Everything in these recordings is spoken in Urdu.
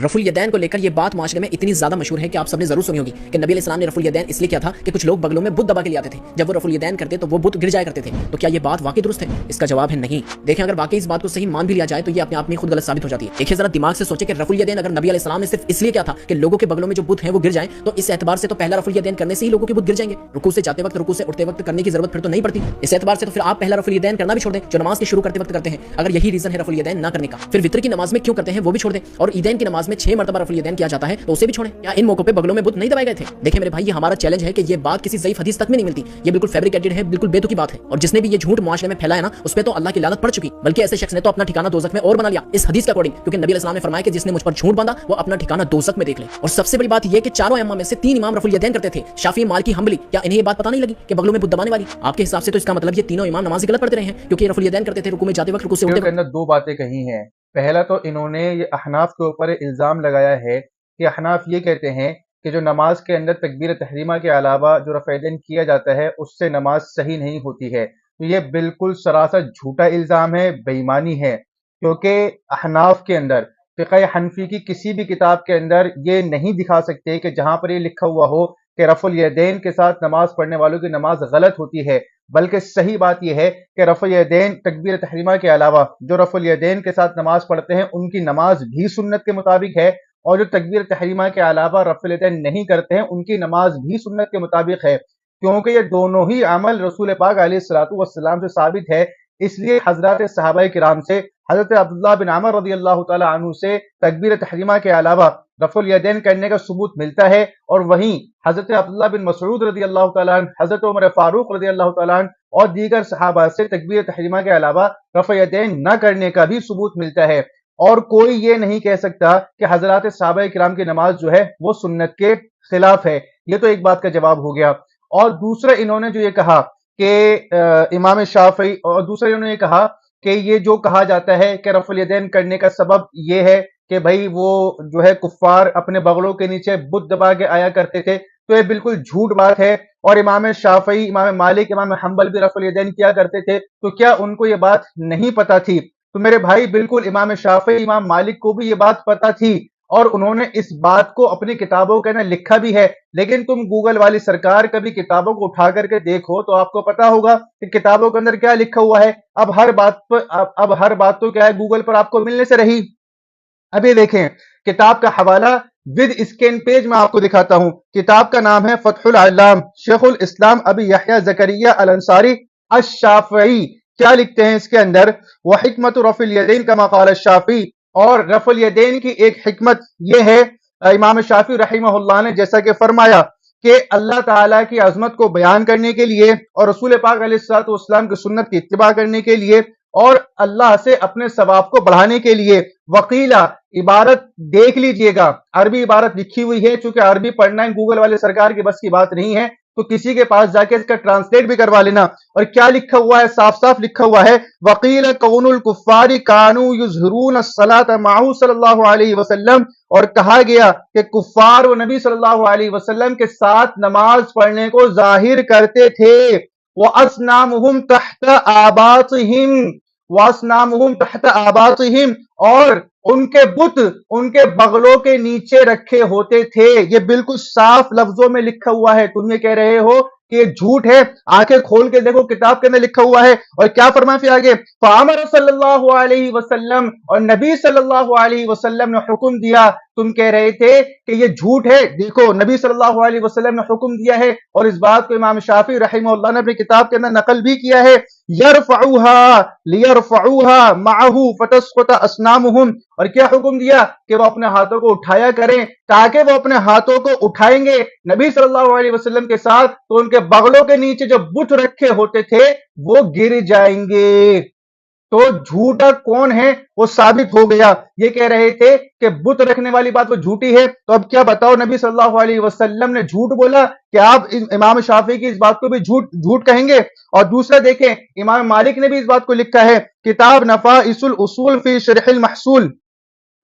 رفع الیدین کو لے کر یہ بات معاشرے میں اتنی زیادہ مشہور ہے کہ آپ سب نے ضرور سنی ہوگی کہ نبی علیہ السلام نے رفع الیدین اس لیے کیا تھا کہ کچھ لوگ بغلوں میں بت دبا کے لے آتے تھے، جب وہ رفع الیدین کرتے تو وہ بت گر جایا کرتے تھے۔ تو کیا یہ بات واقعی درست ہے؟ اس کا جواب ہے نہیں۔ دیکھیں اگر واقعی اس بات کو صحیح مان بھی لیا جائے تو یہ اپنے آپ میں خود غلط ثابت ہو جاتی ہے۔ دیکھیں ذرا دماغ سے سوچیں کہ رفع الیدین اگر نبی علیہ السلام نے صرف اس لیے کیا تھا کہ لوگوں کے بغلوں میں جو بت ہیں وہ گر جائیں، تو اس اعتبار سے تو پہلا رفع الیدین کرنے سے ہی لوگوں کے بت گر جائیں گے۔ رکوع سے جاتے وقت، رکوع سے اٹھتے وقت کرنے کی ضرورت پھر تو نہیں پڑتی۔ اس اعتبار سے تو پھر آپ پہلا رفع الیدین کرنا بھی چھوڑ دیں جو نماز کے شروع کرتے وقت کرتے ہیں۔ اگر یہی ریزن ہے رفع الیدین نہ کرنے کا، پھر وتر کی نماز میں کیوں کرتے ہیں وہ بھی چھوڑ دیں، اور عیدین کی نماز میں 6 مرتبہ رفع الیدین کیا جاتا ہے تو اسے بھی چھوڑیں۔ کیا ان موقعوں پہ بغلوں میں بت نہیں دبائے گئے تھے؟ دیکھیں میرے بھائی، یہ ہمارا چیلنج ہے کہ یہ بات کسی ضعیف حدیث تک میں نہیں ملتی، یہ بالکل فیبریکیٹڈ ہے، بالکل بے تکی بات ہے، اور جس نے بھی یہ جھوٹ معاشرے میں پھیلایا نا اس پہ تو اللہ کی لعنت پڑ چکی، بلکہ ایسے شخص نے تو اپنا ٹھکانہ دوزخ میں اور بنا لیا اس حدیث کے اکارڈنگ، کیونکہ نبی علیہ السلام نے فرمایا کہ جس نے مجھ پر جھوٹ باندھا وہ اپنا ٹھکانہ دوزخ میں دیکھ لے۔ اور سب سے بڑی بات یہ کہ چاروں ائمہ میں سے 3 امام رفع الیدین کرتے تھے، شافعی، مالکی، حنبلی۔ کیا انہیں یہ بات پتہ نہیں لگی کہ بغلوں میں بت دبانے والی؟ آپ کے حساب سے تو اس کا مطلب یہ تینوں امام نماز غلط پڑھتے رہے ہیں، کیونکہ یہ رفع الیدین کرتے تھے رکوع میں جاتے وقت، رکوع سے اٹھتے وقت۔ اندر 2 باتیں کہی ہیں۔ پہلا تو انہوں نے یہ احناف کے اوپر الزام لگایا ہے کہ احناف یہ کہتے ہیں کہ جو نماز کے اندر تکبیر تحریمہ کے علاوہ جو رفع الیدین کیا جاتا ہے اس سے نماز صحیح نہیں ہوتی ہے۔ تو یہ بالکل سراسر جھوٹا الزام ہے، بے ایمانی ہے، کیونکہ احناف کے اندر، فقہ حنفی کی کسی بھی کتاب کے اندر یہ نہیں دکھا سکتے کہ جہاں پر یہ لکھا ہوا ہو کہ رفع الیدین کے ساتھ نماز پڑھنے والوں کی نماز غلط ہوتی ہے، بلکہ صحیح بات یہ ہے کہ رفع الیدین تکبیر تحریمہ کے علاوہ جو رفع الیدین کے ساتھ نماز پڑھتے ہیں ان کی نماز بھی سنت کے مطابق ہے، اور جو تکبیر تحریمہ کے علاوہ رفع الیدین نہیں کرتے ہیں ان کی نماز بھی سنت کے مطابق ہے، کیونکہ یہ دونوں ہی عمل رسول پاک علیہ الصلوۃ والسلام سے ثابت ہے۔ اس لیے حضرات صحابہ کرام سے، حضرت عبداللہ بن عمر رضی اللہ تعالی عنہ سے تکبیر تحریمہ کے علاوہ رفع الیدین کرنے کا ثبوت ملتا ہے، اور وہیں حضرت عبداللہ بن مسعود رضی اللہ تعالیٰ عنہ، حضرت عمر فاروق رضی اللہ تعالیٰ عنہ اور دیگر صحابہ سے تکبیر تحریمہ کے علاوہ رفع الیدین نہ کرنے کا بھی ثبوت ملتا ہے، اور کوئی یہ نہیں کہہ سکتا کہ حضرات صحابہ کرام کی نماز جو ہے وہ سنت کے خلاف ہے۔ یہ تو ایک بات کا جواب ہو گیا۔ اور دوسرا انہوں نے جو یہ کہا کہ امام شافعی، اور دوسرا انہوں نے یہ کہا کہ یہ جو کہا جاتا ہے کہ رفع الیدین کرنے کا سبب یہ ہے کہ بھائی وہ جو ہے کفار اپنے بغلوں کے نیچے بت دبا کے آیا کرتے تھے، تو یہ بالکل جھوٹ بات ہے، اور امام شافعی، امام مالک، امام حنبل بھی رفع الیدین کیا کرتے تھے، تو کیا ان کو یہ بات نہیں پتا تھی؟ تو میرے بھائی بالکل امام شافعی، امام مالک کو بھی یہ بات پتا تھی، اور انہوں نے اس بات کو اپنی کتابوں کے اندر لکھا بھی ہے، لیکن تم گوگل والی سرکار کبھی کتابوں کو اٹھا کر کے دیکھو تو آپ کو پتا ہوگا کہ کتابوں کے اندر کیا لکھا ہوا ہے۔ اب ہر بات تو کیا ہے گوگل پر آپ کو ملنے سے رہی۔ اب یہ دیکھیں کتاب کا حوالہ ود اسکین پیج میں آپ کو دکھاتا ہوں۔ کتاب کا نام ہے فتح العلام، شیخ الاسلام ابی یحییٰ زکریا الانصاری الشافعی۔ کیا لکھتے ہیں اس کے اندر؟ وحکمت رفع الیدین کما قال الشافعی، اور رفع الیدین کی ایک حکمت یہ ہے، امام شافعی رحمہ اللہ نے جیسا کہ فرمایا کہ اللہ تعالیٰ کی عظمت کو بیان کرنے کے لیے، اور رسول پاک علیہ الصلوۃ والسلام کی سنت کی اتباع کرنے کے لیے، اور اللہ سے اپنے ثواب کو بڑھانے کے لیے۔ وقیلا، عبارت دیکھ لیجئے گا، عربی عبارت لکھی ہوئی ہے، چونکہ عربی پڑھنا ہے گوگل والے سرکار کی بس کی بات نہیں ہے، تو کسی کے پاس جا کے اس کا ٹرانسلیٹ بھی کروا لینا۔ اور کیا لکھا ہوا ہے؟ صاف صاف لکھا ہوا ہے، وقیل کون الکفار کانوا یظہرون الصلاۃ معہ صلی اللہ علیہ وسلم، اور کہا گیا کہ کفار وہ نبی صلی اللہ علیہ وسلم کے ساتھ نماز پڑھنے کو ظاہر کرتے تھے۔ وَأَصْنَامُهُمْ تَحْتَ آبَاطِهِمْ، وَأَصْنَامُهُمْ تَحْتَ آبَاطِهِمْ، اور ان کے بت ان کے بغلوں کے نیچے رکھے ہوتے تھے۔ یہ بالکل صاف لفظوں میں لکھا ہوا ہے، تم یہ کہہ رہے ہو کہ یہ جھوٹ ہے، آنکھیں کھول کے دیکھو کتاب کے اندر لکھا ہوا ہے۔ اور کیا فرمایا پھر آگے؟ فَأَمَرَ صلی اللہ علیہ وسلم، اور نبی صلی اللہ علیہ وسلم نے حکم دیا۔ تم کہہ رہے تھے کہ یہ جھوٹ ہے، دیکھو نبی صلی اللہ علیہ وسلم نے حکم دیا ہے، اور اس بات کو امام شافعی رحمہ اللہ نے اپنی کتاب کے اندر نقل بھی کیا ہے۔ يَرْفَعُوهَا لِيَرْفَعُوهَا مَعَهُ فَتَسْقُطَ أَصْنَامُهُمْ، اور کیا حکم دیا کہ وہ اپنے ہاتھوں کو اٹھایا کریں، تاکہ وہ اپنے ہاتھوں کو اٹھائیں گے نبی صلی اللہ علیہ وسلم کے ساتھ تو ان کے بغلوں کے نیچے جو بت رکھے ہوتے تھے وہ گر جائیں گے۔ تو جھوٹا کون ہے وہ ثابت ہو گیا۔ یہ کہہ رہے تھے کہ بت رکھنے والی بات وہ جھوٹی ہے، تو اب کیا بتاؤ نبی صلی اللہ علیہ وسلم نے جھوٹ بولا کہ آپ امام شافعی کی اس بات کو بھی جھوٹ کہیں گے؟ اور دوسرا دیکھیں امام مالک نے بھی اس بات کو لکھا ہے، کتاب نفائس الاصول فی شرح المحصول،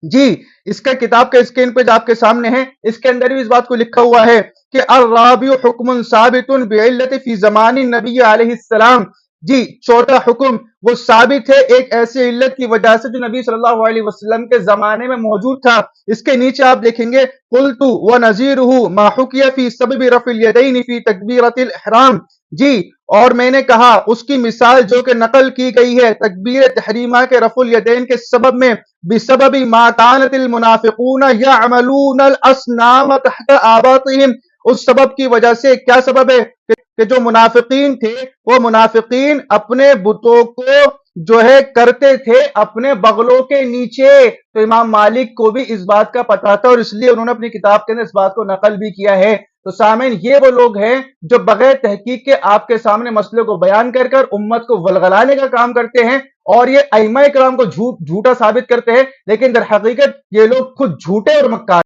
جی اس کا کتاب کا اسکرین پیج آپ کے سامنے ہے، اس کے اندر بھی اس بات کو لکھا ہوا ہے کہ الرابع حکم ثابت بعلت فی زمان النبی علیہ السلام، جی چوتھا حکم وہ ثابت ہے ایک ایسی علت کی وجہ سے جو نبی صلی اللہ علیہ وسلم کے زمانے میں موجود تھا. اس کے نیچے آپ دیکھیں گے قلت ونظیرہ ما حکی فی سبب رفع الیدین فی تکبیرۃ الاحرام. جی اور میں نے کہا اس کی مثال جو کہ نقل کی گئی ہے تکبیر تحریمہ کے رفع الیدین کے سبب میں بسبب ما کانت المنافقون یعملون الاصنام تحت آباطہم. اس سبب کی وجہ سے کیا سبب ہے کہ جو منافقین تھے وہ منافقین اپنے بتوں کو جو ہے کرتے تھے اپنے بغلوں کے نیچے. تو امام مالک کو بھی اس بات کا پتہ تھا اور اس لیے انہوں نے اپنی کتاب کے اندر اس بات کو نقل بھی کیا ہے. تو سامعین یہ وہ لوگ ہیں جو بغیر تحقیق کے آپ کے سامنے مسئلے کو بیان کر کر امت کو ولغلانے کا کام کرتے ہیں اور یہ ائمہ کرام کو جھوٹا ثابت کرتے ہیں، لیکن در حقیقت یہ لوگ خود جھوٹے اور مکار